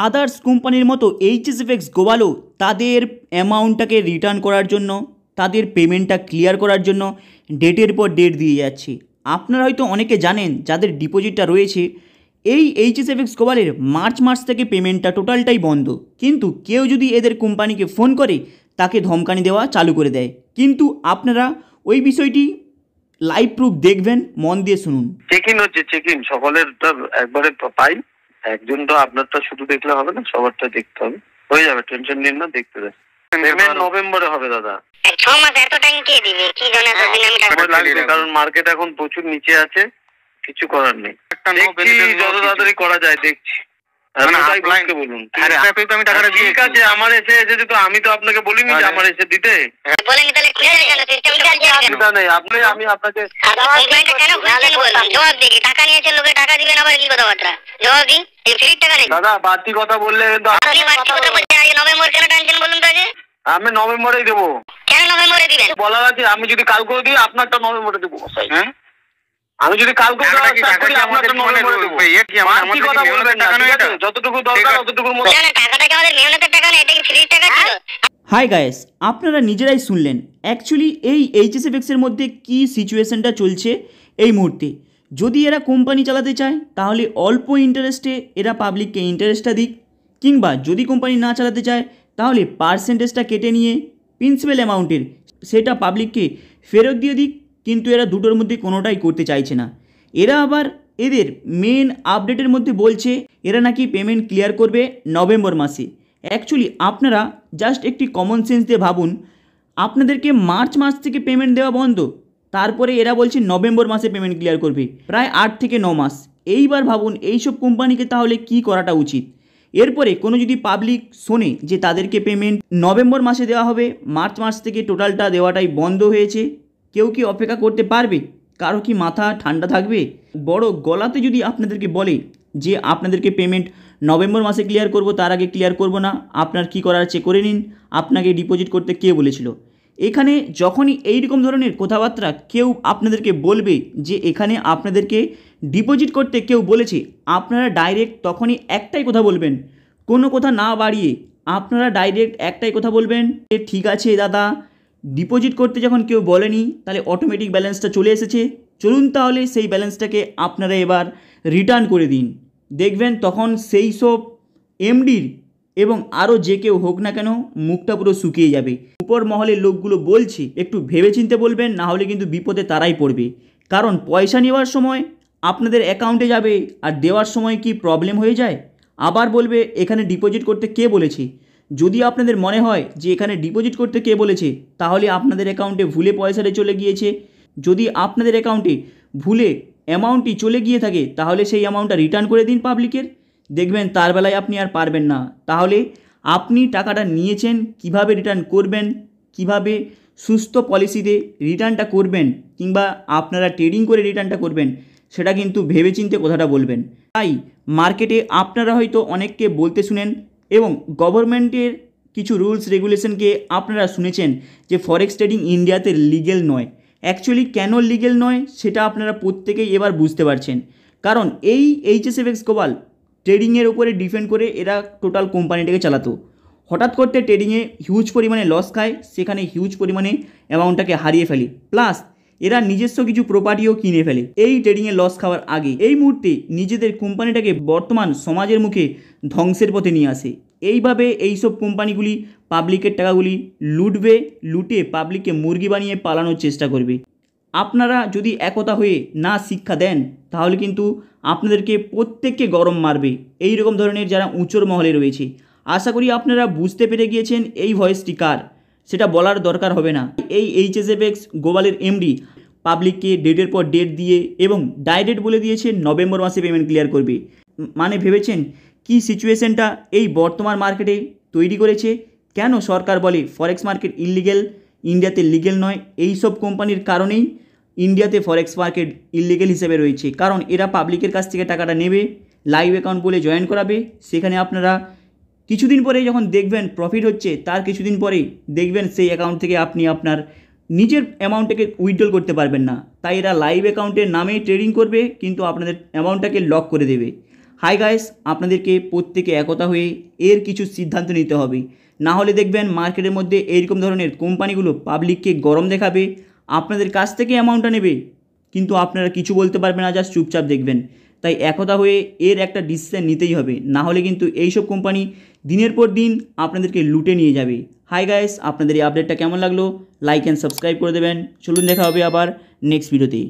Others কোম্পানির মতো এইচএসএফএক্স গ্লোবালও তাদের অ্যামাউন্টটাকে রিটার্ন করার জন্য, তাদের পেমেন্টটা ক্লিয়ার করার জন্য ডেটের পর ডেট দিয়ে যাচ্ছে। আপনারা হয়তো অনেকে জানেন যাদের ডিপোজিটটা রয়েছে, এই এইচএসএফএক্স গ্লোবালের মার্চ মাস থেকে পেমেন্টটা টোটালটাই বন্ধ। কিন্তু কেউ যদি এদের কোম্পানিকে ফোন করে তাকে ধমকানি দেওয়া চালু করে দেয়। কিন্তু আপনারা ওই বিষয়টি লাইভ প্রুফ দেখবেন, মন দিয়ে শুনুন। চেক ইন হচ্ছে, চেক ইন সকলের একবারে পাই। একজন তো আপনারটা শুধু দেখলে হবে না, সবারটা দেখতে হবে। হয়ে যাবে, টেনশন নিন না, দেখতে দেন। পেমেন্ট নভেম্বরে হবে দাদা। 6 মাস এত টাইম কে দিবে? কি জানা তো দিন আমি টাকা লাগবে, কারণ মার্কেট এখন প্রচুর নিচে আছে, কিছু করার নেই। যত তাড়াতাড়ি করা যায় দেখছি। বলুন ঠিক আছে, আমার এসে তো আমি তো আপনাকে বলিনি যে আমার এসে দিতে বলেনি, তাহলে চিন্তা নেই। আমি আপনাকে জবাব দিই, টাকা নিয়েছেন লোকে টাকা দিবেন, আবার কি কথাবার্তা? জবাব দিন, ফ্রির টাকা নেই দাদা। বাড়তি কথা বললে নভেম্বর কেন টানছেন বলুন তো? আগে আমি নভেম্বরেই দেবো। কেন নভেম্বরে দিবেন? বলার আছে, আমি যদি কালকেও দিই আপনারটা নভেম্বরে দেবো। আমি যদি কালকে যতটুকু দরকার ততটুকুর মধ্যে। টাকাটা কি আমাদের মেহনতের টাকা না? এটা কি ফ্রির টাকা ছিল? হাই গাইস, আপনারা নিজেরাই শুনলেন অ্যাকচুয়ালি এই এইচএসএফএক্সের মধ্যে কি সিচুয়েশনটা চলছে এই মুহূর্তে। যদি এরা কোম্পানি চালাতে চায় তাহলে অল্প ইন্টারেস্টে এরা পাবলিককে ইন্টারেস্টটা দিক, কিংবা যদি কোম্পানি না চালাতে চায় তাহলে পার্সেন্টেজটা কেটে নিয়ে প্রিন্সিপাল অ্যামাউন্টের সেটা পাবলিককে ফেরত দিয়ে দিক। কিন্তু এরা দুটোর মধ্যে কোনোটাই করতে চাইছে না। এরা আবার এদের মেন আপডেটের মধ্যে বলছে এরা নাকি পেমেন্ট ক্লিয়ার করবে নভেম্বর মাসে। অ্যাকচুয়ালি আপনারা জাস্ট একটি কমন সেন্স দিয়ে ভাবুন, আপনাদেরকে মার্চ মাস থেকে পেমেন্ট দেওয়া বন্ধ, তারপরে এরা বলছে নভেম্বর মাসে পেমেন্ট ক্লিয়ার করবে, প্রায় 8 থেকে 9 মাস। এইবার ভাবুন এইসব কোম্পানিকে তাহলে কি করাটা উচিত। এরপরে কোনো যদি পাবলিক শোনে যে তাদেরকে পেমেন্ট নভেম্বর মাসে দেওয়া হবে, মার্চ মাস থেকে টোটালটা দেওয়াটাই বন্ধ হয়েছে, কেউ কি অপেক্ষা করতে পারবে? কারো কি মাথা ঠান্ডা থাকবে? বড় গলাতে যদি আপনাদেরকে বলে যে আপনাদেরকে পেমেন্ট নভেম্বর মাসে ক্লিয়ার করব, তার আগে ক্লিয়ার করব না, আপনার কি করার চেক করে নিন, আপনাকে ডিপোজিট করতে কে বলেছিল? এখানে যখনই এইরকম ধরনের কথাবার্তা কেউ আপনাদেরকে বলবে যে এখানে আপনাদেরকে ডিপোজিট করতে কেউ বলেছে, আপনারা ডাইরেক্ট তখনই একটাই কথা বলবেন, কোনো কথা না বাড়িয়ে আপনারা ডাইরেক্ট একটাই কথা বলবেন যে ঠিক আছে দাদা, ডিপোজিট করতে যখন কেউ বলেনি তাহলে অটোমেটিক ব্যালেন্সটা চলে এসেছে, চলুন তাহলে সেই ব্যালেন্সটাকে আপনারা এবার রিটার্ন করে দিন। দেখবেন তখন সেই সব এমডির এবং আরও যে কেউ হোক না কেন মুখটা পুরো শুকিয়ে যাবে। উপর মহলের লোকগুলো বলছে একটু ভেবেচিন্তে বলবেন, না হলে কিন্তু বিপদে তারাই পড়বে। কারণ পয়সা নেওয়ার সময় আপনাদের অ্যাকাউন্টে যাবে আর দেওয়ার সময় কি প্রবলেম হয়ে যায়, আবার বলবে এখানে ডিপোজিট করতে কে বলেছে। যদি আপনাদের মনে হয় যে এখানে ডিপোজিট করতে কে বলেছে, তাহলে আপনাদের অ্যাকাউন্টে ভুলে পয়সাটা চলে গিয়েছে। যদি আপনাদের অ্যাকাউন্টে ভুলে অ্যামাউন্টটি চলে গিয়ে থাকে তাহলে সেই অ্যামাউন্টটা রিটার্ন করে দিন পাবলিকের, দেখবেন তার বেলায় আপনি আর পারবেন না। তাহলে আপনি টাকাটা নিয়েছেন, কিভাবে রিটার্ন করবেন, কিভাবে সুস্থ পলিসিতে রিটার্নটা করবেন, কিংবা আপনারা ট্রেডিং করে রিটার্নটা করবেন, সেটা কিন্তু ভেবেচিন্তে কথাটা বলবেন। তাই মার্কেটে আপনারা হয়তো অনেককে বলতে শুনেন এবং গভর্নমেন্টের কিছু রুলস রেগুলেশনকে আপনারা শুনেছেন যে ফরেক্স ট্রেডিং ইন্ডিয়াতে লিগেল নয়। অ্যাকচুয়ালি কেন লিগেল নয় সেটা আপনারা প্রত্যেকেই এবার বুঝতে পারছেন। কারণ এই এইচএসএফএক্স গ্লোবাল ট্রেডিংয়ের উপরে ডিপেন্ড করে এরা টোটাল কোম্পানিটাকে চালাতো। হঠাৎ করতে ট্রেডিংয়ে হিউজ পরিমাণে লস খায়, সেখানে হিউজ পরিমাণে অ্যামাউন্টটাকে হারিয়ে ফেলে, প্লাস এরা নিজস্ব কিছু প্রপার্টিও কিনে ফেলে এই ট্রেডিংয়ে লস খাওয়ার আগে। এই মুহূর্তে নিজেদের কোম্পানিটাকে বর্তমান সমাজের মুখে ধ্বংসের পথে নিয়ে আসে। এইভাবে এইসব কোম্পানিগুলি পাবলিকের টাকাগুলি লুটবে, লুটে পাবলিককে মুরগি বানিয়ে পালানোর চেষ্টা করবে। আপনারা যদি একতা হয়ে না শিক্ষা দেন তাহলে কিন্তু আপনাদেরকে প্রত্যেককে গরম মারবে এই রকম ধরনের যারা উঁচুর মহলে রয়েছে। আশা করি আপনারা বুঝতে পেরে গিয়েছেন এই ভয়েসটি কার, সেটা বলার দরকার হবে না। এই এইচএসএফএক্স গ্লোবালের এমডি পাবলিককে ডেটের পর ডেট দিয়ে এবং ডাইরেক্ট বলে দিয়েছে নভেম্বর মাসে পেমেন্ট ক্লিয়ার করবে। মানে ভেবেছেন কি সিচুয়েশনটা এই বর্তমান মার্কেটে তৈরি করেছে? কেন সরকার বলে ফরেক্স মার্কেট ইললিগেল, ইন্ডিয়াতে লিগেল নয়? এই সব কোম্পানির কারণেই ইন্ডিয়াতে ফরেক্স মার্কেট ইললিগেল হিসেবে রয়েছে। কারণ এরা পাবলিকের কাছ থেকে টাকাটা নেবে, লাইভ অ্যাকাউন্ট বলে জয়েন করাবে, সেখানে আপনারা কিছুদিন পরে যখন দেখবেন প্রফিট হচ্ছে, তার কিছুদিন পরেই দেখবেন সেই অ্যাকাউন্ট থেকে আপনি আপনার নিজের অ্যামাউন্টটাকে উইথড্রল করতে পারবেন না। তাই এরা লাইভ অ্যাকাউন্টের নামে ট্রেডিং করবে, কিন্তু আপনাদের অ্যামাউন্টটাকে লক করে দেবে। হাই গাইস, আপনাদেরকে প্রত্যেকে একতা হয়ে এর কিছু সিদ্ধান্ত নিতে হবে, না হলে দেখবেন মার্কেটের মধ্যে এইরকম ধরনের কোম্পানিগুলো পাবলিককে গরম দেখাবে, আপনাদের কাছ থেকে অ্যামাউন্টটা নেবে, কিন্তু আপনারা কিছু বলতে পারবেন না, জাস্ট চুপচাপ দেখবেন। তাই একতা হয়ে এর একটা ডিসিশন নিতেই হবে, না হলে কিন্তু এইসব কোম্পানি দিনের পর দিন আপনাদেরকে লুটে নিয়ে যাবে। হাই গাইস, আপনাদের এই আপডেটটা কেমন লাগলো লাইক অ্যান্ড সাবস্ক্রাইব করে দেবেন। চলুন দেখা হবে আবার নেক্সট ভিডিওতে।